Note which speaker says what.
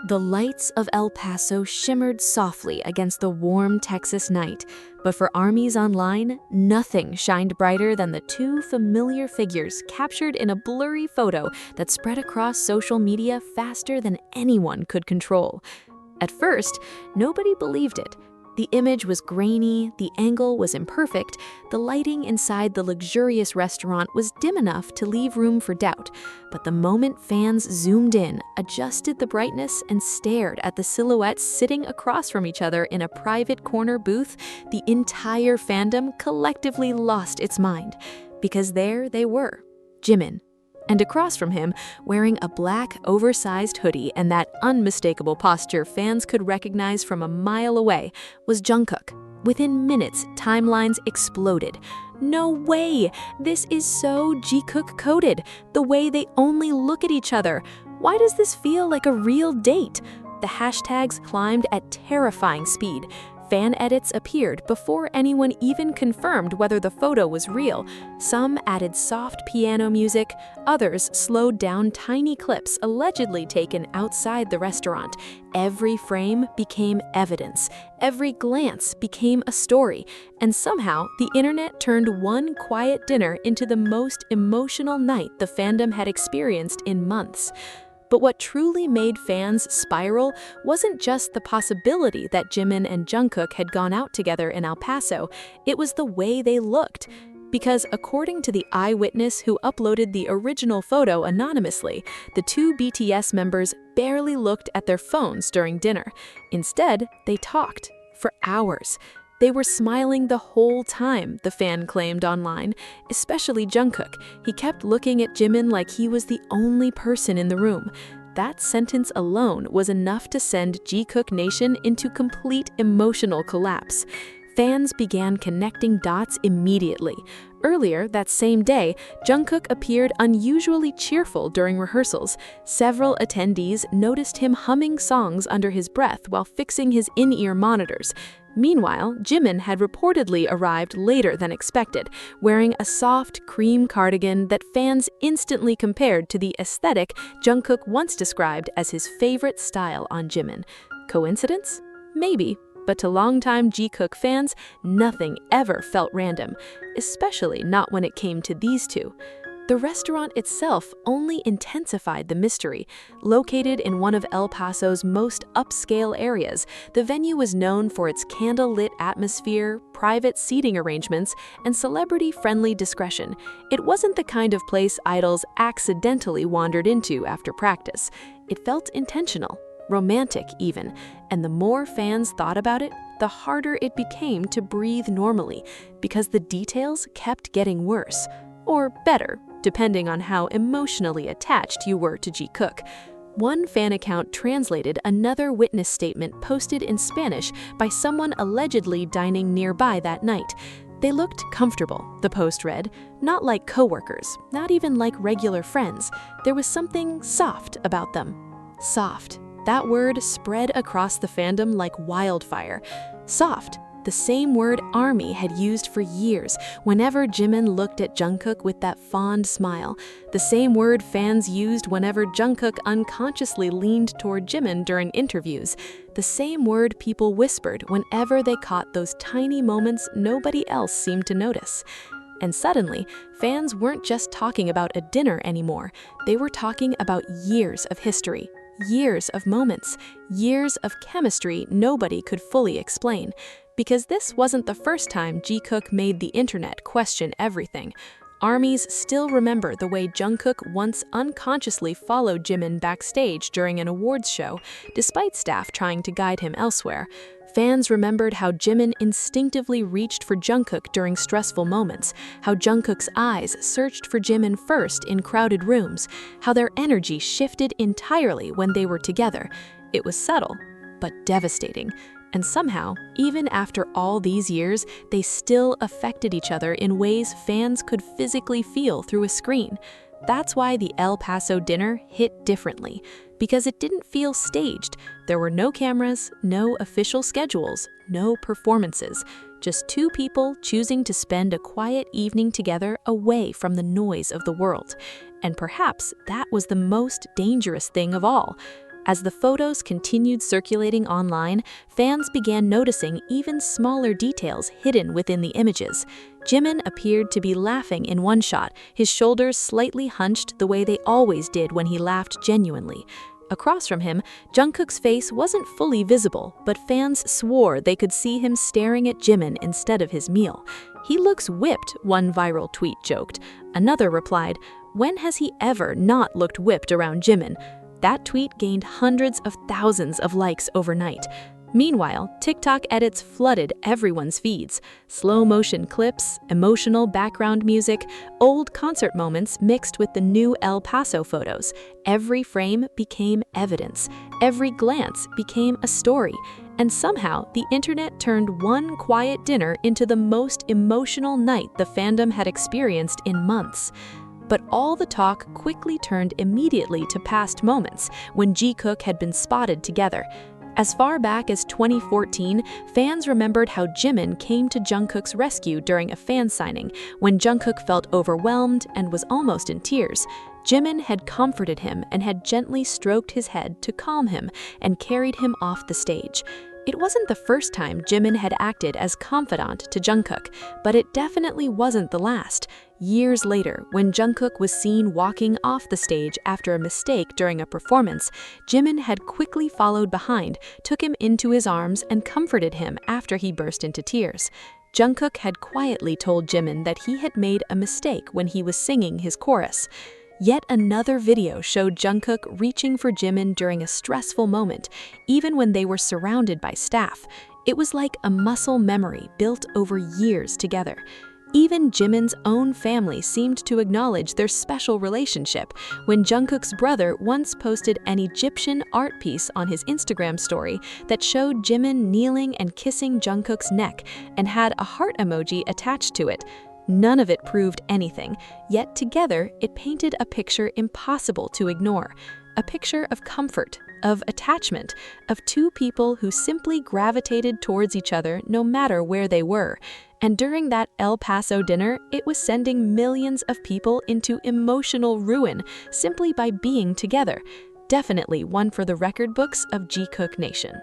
Speaker 1: The lights of El Paso shimmered softly against the warm Texas night, but for armies online, nothing shined brighter than the two familiar figures captured in a blurry photo that spread across social media faster than anyone could control. At first, nobody believed it. The image was grainy, the angle was imperfect, the lighting inside the luxurious restaurant was dim enough to leave room for doubt. But the moment fans zoomed in, adjusted the brightness, and stared at the silhouettes sitting across from each other in a private corner booth, the entire fandom collectively lost its mind. Because there they were, Jimin. And across from him, wearing a black, oversized hoodie and that unmistakable posture fans could recognize from a mile away, was Jungkook. Within minutes, timelines exploded. No way! This is so Jikook coded, the way they only look at each other. Why does this feel like a real date? The hashtags climbed at terrifying speed. Fan edits appeared before anyone even confirmed whether the photo was real. Some added soft piano music, others slowed down tiny clips allegedly taken outside the restaurant. Every frame became evidence. Every glance became a story. And somehow, the internet turned one quiet dinner into the most emotional night the fandom had experienced in months. But what truly made fans spiral wasn't just the possibility that Jimin and Jungkook had gone out together in El Paso, it was the way they looked. Because according to the eyewitness who uploaded the original photo anonymously, the two BTS members barely looked at their phones during dinner. Instead, they talked for hours. They were smiling the whole time, the fan claimed online, especially Jungkook. He kept looking at Jimin like he was the only person in the room. That sentence alone was enough to send Jikook Nation into complete emotional collapse. Fans began connecting dots immediately. Earlier that same day, Jungkook appeared unusually cheerful during rehearsals. Several attendees noticed him humming songs under his breath while fixing his in-ear monitors. Meanwhile, Jimin had reportedly arrived later than expected, wearing a soft, cream cardigan that fans instantly compared to the aesthetic Jungkook once described as his favorite style on Jimin. Coincidence? Maybe. But to longtime Jikook fans, nothing ever felt random, especially not when it came to these two. The restaurant itself only intensified the mystery. Located in one of El Paso's most upscale areas, the venue was known for its candle-lit atmosphere, private seating arrangements, and celebrity-friendly discretion. It wasn't the kind of place idols accidentally wandered into after practice. It felt intentional, romantic even, and the more fans thought about it, the harder it became to breathe normally, because the details kept getting worse. Or better, depending on how emotionally attached you were to Jikook. One fan account translated another witness statement posted in Spanish by someone allegedly dining nearby that night. They looked comfortable, the post read, not like coworkers, not even like regular friends. There was something soft about them. Soft. That word spread across the fandom like wildfire. Soft. The same word ARMY had used for years whenever Jimin looked at Jungkook with that fond smile. The same word fans used whenever Jungkook unconsciously leaned toward Jimin during interviews. The same word people whispered whenever they caught those tiny moments nobody else seemed to notice. And suddenly, fans weren't just talking about a dinner anymore. They were talking about years of history, years of moments, years of chemistry nobody could fully explain. Because this wasn't the first time Jikook made the internet question everything. Armies still remember the way Jungkook once unconsciously followed Jimin backstage during an awards show, despite staff trying to guide him elsewhere. Fans remembered how Jimin instinctively reached for Jungkook during stressful moments, how Jungkook's eyes searched for Jimin first in crowded rooms, how their energy shifted entirely when they were together. It was subtle, but devastating. And somehow, even after all these years, they still affected each other in ways fans could physically feel through a screen. That's why the El Paso dinner hit differently, because it didn't feel staged. There were no cameras, no official schedules, no performances, just two people choosing to spend a quiet evening together away from the noise of the world. And perhaps that was the most dangerous thing of all. As the photos continued circulating online, fans began noticing even smaller details hidden within the images. Jimin appeared to be laughing in one shot, his shoulders slightly hunched the way they always did when he laughed genuinely. Across from him, Jungkook's face wasn't fully visible, but fans swore they could see him staring at Jimin instead of his meal. "He looks whipped," one viral tweet joked. Another replied, "When has he ever not looked whipped around Jimin?" That tweet gained hundreds of thousands of likes overnight. Meanwhile, TikTok edits flooded everyone's feeds. Slow-motion clips, emotional background music, old concert moments mixed with the new El Paso photos. Every frame became evidence. Every glance became a story. And somehow, the internet turned one quiet dinner into the most emotional night the fandom had experienced in months. But all the talk quickly turned immediately to past moments when Jikook had been spotted together. As far back as 2014, fans remembered how Jimin came to Jungkook's rescue during a fan signing when Jungkook felt overwhelmed and was almost in tears. Jimin had comforted him and had gently stroked his head to calm him and carried him off the stage. It wasn't the first time Jimin had acted as confidant to Jungkook, but it definitely wasn't the last. Years later, when Jungkook was seen walking off the stage after a mistake during a performance, Jimin had quickly followed behind, took him into his arms, and comforted him after he burst into tears. Jungkook had quietly told Jimin that he had made a mistake when he was singing his chorus. Yet another video showed Jungkook reaching for Jimin during a stressful moment, even when they were surrounded by staff. It was like a muscle memory built over years together. Even Jimin's own family seemed to acknowledge their special relationship when Jungkook's brother once posted an Egyptian art piece on his Instagram story that showed Jimin kneeling and kissing Jungkook's neck and had a heart emoji attached to it. None of it proved anything, yet together it painted a picture impossible to ignore. A picture of comfort, of attachment, of two people who simply gravitated towards each other no matter where they were. And during that El Paso dinner, it was sending millions of people into emotional ruin simply by being together. Definitely one for the record books of Jikook Nation.